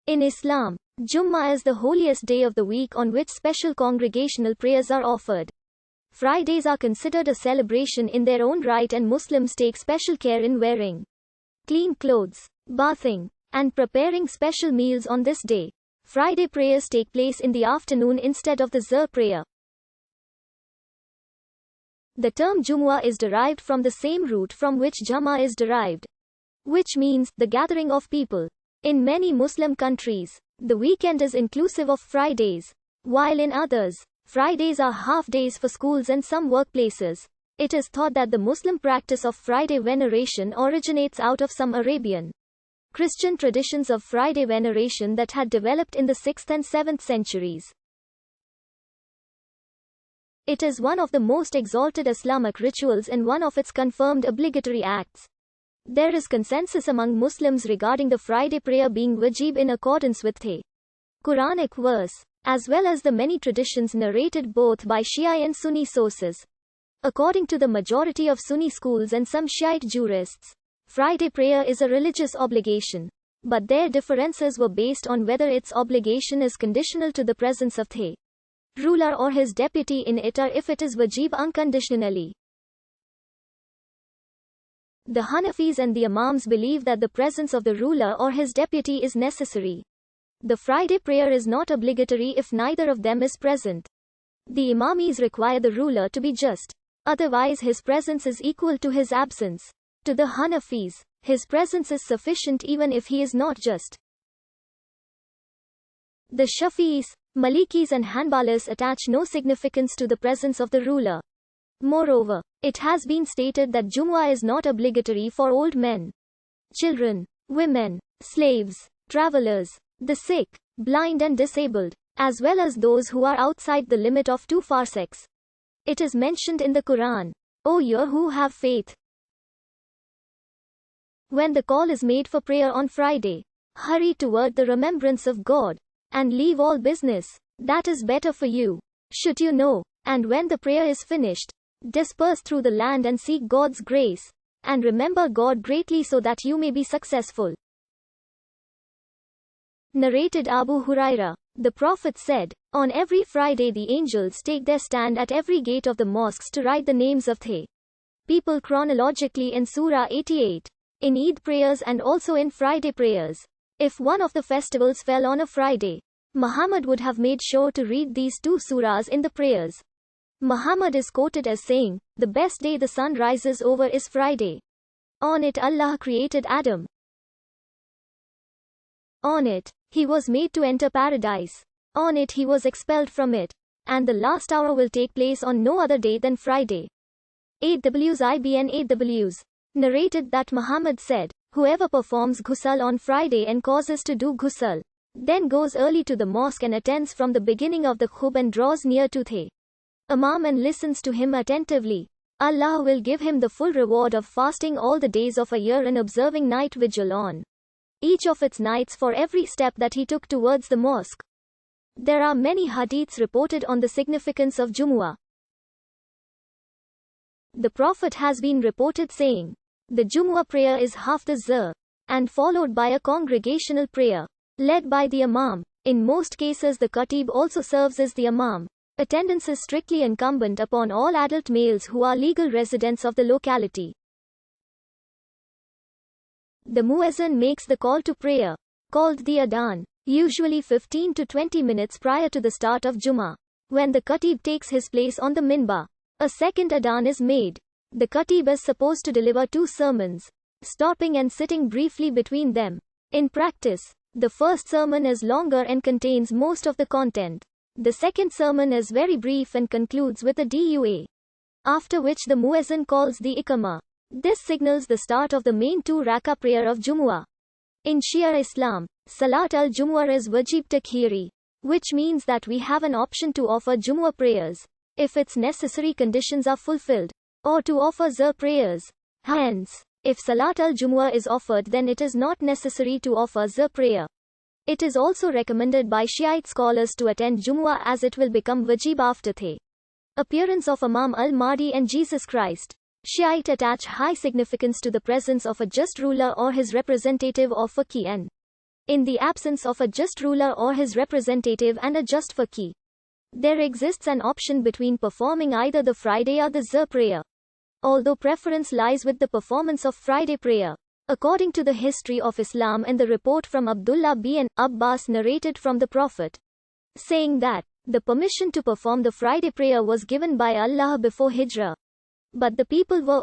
In Islam, Jumu'ah is the holiest day of the week on which special congregational prayers are offered. Fridays are considered a celebration in their own right, and Muslims take special care in wearing clean clothes, bathing, and preparing special meals on this day. Friday prayers take place in the afternoon instead of the Zuhr prayer. The term Jumu'ah is derived from the same root from which Jama is derived, which means the gathering of people. In many Muslim countries, the weekend is inclusive of Fridays, while in others, Fridays are half days for schools and some workplaces. It is thought that the Muslim practice of Friday veneration originates out of some Arabian Christian traditions of Friday veneration that had developed in the 6th and 7th centuries. It is one of the most exalted Islamic rituals and one of its confirmed obligatory acts. There is consensus among Muslims regarding the Friday prayer being wajib in accordance with the Quranic verse, as well as the many traditions narrated both by Shia and Sunni sources. According to the majority of Sunni schools and some Shiite jurists, Friday prayer is a religious obligation, but their differences were based on whether its obligation is conditional to the presence of the ruler or his deputy in it, or if it is wajib unconditionally. The Hanafis and the Imams believe that the presence of the ruler or his deputy is necessary. The Friday prayer is not obligatory if neither of them is present. The Imamis require the ruler to be just, otherwise his presence is equal to his absence. To the Hanafis, his presence is sufficient even if he is not just. The Shafi'is, Malikis and Hanbalis attach no significance to the presence of the ruler. Moreover, it has been stated that Jumu'ah is not obligatory for old men, children, women, slaves, travelers, the sick, blind and disabled, as well as those who are outside the limit of 2 farsakhs. It is mentioned in the Quran, "O you who have faith, when the call is made for prayer on Friday, hurry toward the remembrance of God, and leave all business that is better for you, should you know, and when the prayer is finished, disperse through the land and seek God's grace, and remember God greatly so that you may be successful." Narrated Abu Huraira, the Prophet said, "On every Friday the angels take their stand at every gate of the mosques to write the names of the people chronologically in Surah 88, in Eid prayers and also in Friday prayers. If one of the festivals fell on a Friday, Muhammad would have made sure to read these 2 surahs in the prayers." Muhammad is quoted as saying, "The best day the sun rises over is Friday. On it Allah created Adam. On it, he was made to enter paradise. On it he was expelled from it. And the last hour will take place on no other day than Friday." Ibn Aws narrated that Muhammad said, "Whoever performs ghusl on Friday and causes to do ghusl, then goes early to the mosque and attends from the beginning of the khutbah and draws near to the Imam and listens to him attentively, Allah will give him the full reward of fasting all the days of a year and observing night vigil on each of its nights for every step that he took towards the mosque." There are many hadiths reported on the significance of Jumu'ah. The Prophet has been reported saying, "The Jumu'ah prayer is half the Zuhr, and followed by a congregational prayer, led by the Imam. In most cases the Khatib also serves as the Imam. Attendance is strictly incumbent upon all adult males who are legal residents of the locality. The Muezzin makes the call to prayer, called the Adhan, usually 15 to 20 minutes prior to the start of Jummah. When the Khatib takes his place on the minbar, a second Adhan is made. The Khatib is supposed to deliver 2 sermons, stopping and sitting briefly between them. In practice, the first sermon is longer and contains most of the content. The second sermon is very brief and concludes with a dua, after which the Muezzin calls the Iqamah. This signals the start of the main 2 rakah prayer of Jumu'ah. In Shia Islam, Salat al-Jumu'ah is wajib takhiri, which means that we have an option to offer Jumu'ah prayers, if its necessary conditions are fulfilled, or to offer Zuhr prayers. Hence, if Salat al-Jumu'ah is offered, then it is not necessary to offer Zuhr prayer. It is also recommended by Shiite scholars to attend Jumu'ah as it will become wajib after the appearance of Imam al-Mahdi and Jesus Christ. Shiite attach high significance to the presence of a just ruler or his representative or faqih, and In the absence of a just ruler or his representative and a just faqih, there exists an option between performing either the Friday or the Zuhr prayer. Although preference lies with the performance of Friday prayer, according to the history of Islam and the report from Abdullah bin Abbas narrated from the Prophet, saying that the permission to perform the Friday prayer was given by Allah before Hijrah. But the people were